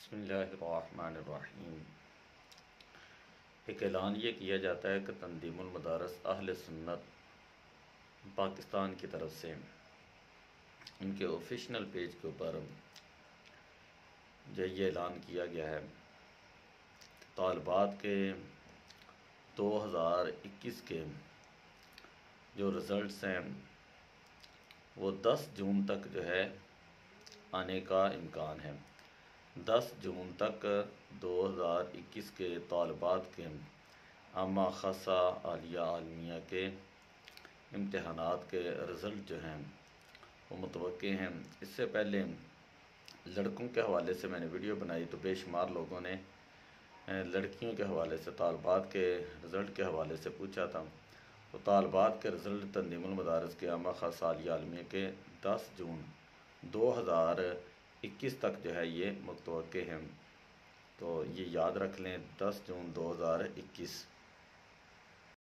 بسم اللہ الرحمن الرحیم۔ ایک اعلان یہ کیا جاتا ہے کہ تنظیم المدارس اہل سنت پاکستان کی طرف سے ان کے آفیشنل پیج کے اوپر جو یہ اعلان کیا گیا ہے طالبات کے 2021 کے جو رزلٹس ہیں وہ 10 جون تک جو ہے آنے کا امکان ہے۔ 10 جون تک 2021 کے طالبات کے عامہ خاصہ عالیہ عالمیہ کے امتحانات کے رزلٹ جو ہیں وہ متوقع ہیں۔ اس سے پہلے لڑکوں کے حوالے سے میں نے ویڈیو بنائی تو بے شمار لوگوں نے لڑکیوں کے حوالے سے طالبات کے رزلٹ کے حوالے سے پوچھا تھا، تو طالبات کے رزلٹ تنظیم المدارس کے عامہ خاصہ عالیہ عالمیہ کے 10 جون 2021 تک جو ہے یہ متوقع ہیں، تو یہ یاد رکھ لیں 10 جون 2021۔